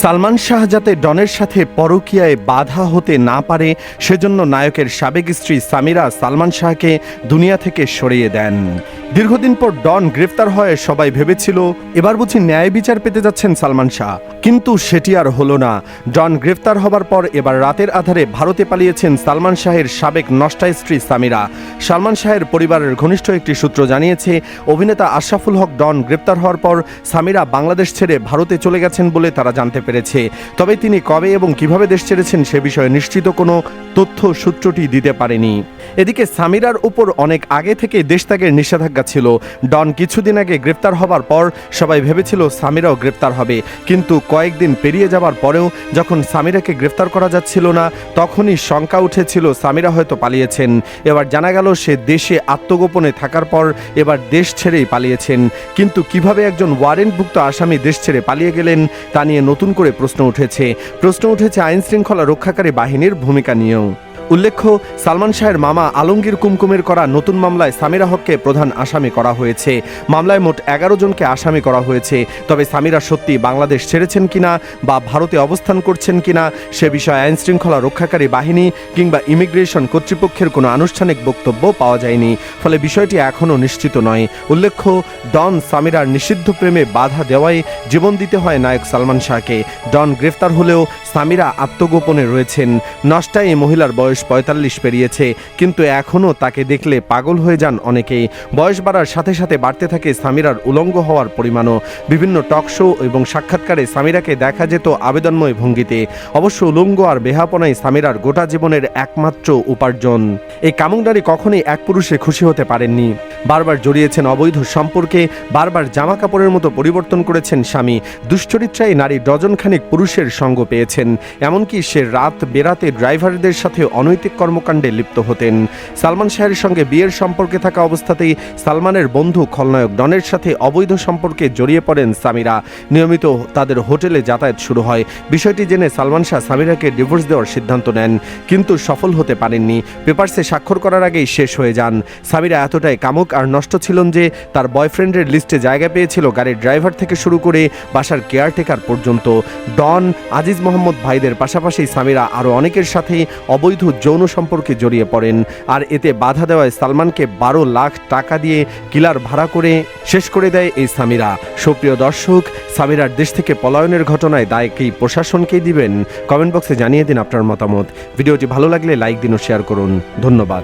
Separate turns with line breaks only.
সালমান শাহ যাতে ডনের সাথে পরকীয়ায় বাধা হতে না পারে সেজন্য নায়কের সাবেক স্ত্রী সামিরা সালমান শাহকে দুনিয়া থেকে সরিয়ে দেন। দীর্ঘদিন পর ডন গ্রেফতার হয়ে সবাই ভেবেছিল এবার বুঝি ন্যায় বিচার পেতে যাচ্ছেন সালমান শাহ, কিন্তু সেটি আর হলো না। ডন গ্রেফতার হবার পর এবার রাতের আধারে ভারতে পালিয়েছেন সালমান শাহের সাবেক নষ্টা স্ত্রী সামিরা। সালমান শাহের পরিবারের ঘনিষ্ঠ একটি সূত্র জানিয়েছে, অভিনেতা আশরাফুল হক ডন গ্রেফতার হওয়ার পর সামিরা বাংলাদেশ ছেড়ে ভারতে চলে গেছেন বলে তারা জানতে পেরেছে। তবে তিনি কবে এবং কিভাবে দেশ ছেড়েছেন সে বিষয়ে নিশ্চিত কোনো তথ্য সূত্রটি দিতে পারেনি। এদিকে সামিরার উপর অনেক আগে থেকে দেশত্যাগের নিষেধাজ্ঞা ছিল। ডন কিছুদিন আগে গ্রেফতার হবার পর সবাই ভেবেছিল সামিরাও গ্রেফতার হবে, কিন্তু কয়েকদিন পেরিয়ে যাবার পরেও যখন সামিরাকে গ্রেফতার করা যাচ্ছিল না তখনই শঙ্কা উঠেছিল সামিরা হয়তো পালিয়েছেন। এবার জানা গেল সে দেশে আত্মগোপনে থাকার পর এবার দেশ ছেড়েই পালিয়েছেন। কিন্তু কিভাবে একজন ওয়ারেন্টভুক্ত আসামি দেশ ছেড়ে পালিয়ে গেলেন তা নিয়ে নতুন করে প্রশ্ন উঠেছে আইন শৃঙ্খলা রক্ষাকারী বাহিনীর ভূমিকা নিয়েও। উল্লেখ্য, সালমান শাহের মামা আলমগীর কুমকুমের করা নতুন মামলায় সামিরা হককে প্রধান আসামি করা হয়েছে। মামলায় মোট 11 জনকে আসামি করা হয়েছে। তবে সামিরা সত্যি বাংলাদেশ ছেড়েছেন কিনা বা ভারতে অবস্থান করছেন কিনা সে বিষয়ে আইন শৃঙ্খলা রক্ষাকারী বাহিনী কিংবা ইমিগ্রেশন কর্তৃপক্ষের কোনো আনুষ্ঠানিক বক্তব্য পাওয়া যায়নি, ফলে বিষয়টি এখনও নিশ্চিত নয়। উল্লেখ্য, ডন সামিরার নিষিদ্ধ প্রেমে বাধা দেওয়ায় জীবন দিতে হয় নায়ক সালমান শাহকে। ডন গ্রেফতার হলেও সামিরা আত্মগোপনে রয়েছেন। নষ্টায় এই মহিলার বয়স 45 পেরিয়েছে, কিন্তু এখনও তাকে দেখলে পাগল হয়ে যান অনেকেই। বয়স বাড়ার সাথে সাথে বাড়তে থাকে সামিরার উলঙ্গ হওয়ার পরিমাণও। বিভিন্ন টক শো এবং সাক্ষাৎকারে সামিরাকে দেখা যেত আবেদনময় ভঙ্গিতে। অবশ্য উলঙ্গ আর বেহাপনাই সামিরার গোটা জীবনের একমাত্র উপার্জন। এই কামুক নারী কখনোই এক পুরুষে খুশি হতে পারেননি। বারবার জড়িয়েছেন অবৈধ সম্পর্কে, বারবার জামা কাপড়ের মতো পরিবর্তন করেছেন স্বামী। দুশ্চরিত্রায় নারী ডজনখানিক পুরুষের সঙ্গ পেয়েছেন। এমনকি সে রাত বেরাতে ড্রাইভারদের সাথে অনৈতিক কর্মকাণ্ডে লিপ্ত হতেন। সালমান শাহের সঙ্গে বিয়ের সম্পর্কে থাকা অবস্থাতেই সালমানের বন্ধু খলনায়ক ডনের সাথে অবৈধ সম্পর্কে জড়িয়ে পড়েন সামিরা। নিয়মিত তাদের হোটেলে যাতায়াত শুরু হয়। বিষয়টি জেনে সালমান শাহ সামিরাকে ডিভোর্স দেওয়ার সিদ্ধান্ত নেন, কিন্তু সফল হতে পারেননি। পেপারসে স্বাক্ষর করার আগেই শেষ হয়ে যান। সামিরা এতটাই কামুক আর নষ্ট ছিলেন যে তার বয়ফ্রেন্ডের লিস্টে জায়গা পেয়েছিল গাড়ির ড্রাইভার থেকে শুরু করে বাসার কেয়ারটেকার পর্যন্ত। ডন, আজিজ মোহাম্মদ ভাইদের পাশাপাশি সামিরা আরও অনেকের সাথে অবৈধ যৌন সম্পর্কে জড়িয়ে পড়েন। আর এতে বাধা দেওয়ায় সালমানকে 12 লাখ টাকা দিয়ে কিলার ভাড়া করে শেষ করে দেয় এই সামিরা। সুপ্রিয় দর্শক, সামিরার দেশ থেকে পলায়নের ঘটনায় দায় কি প্রশাসনকেই দিবেন? কমেন্ট বক্সে জানিয়ে দিন আপনার মতামত। ভিডিওটি ভালো লাগলে লাইক দিন ও শেয়ার করুন। ধন্যবাদ।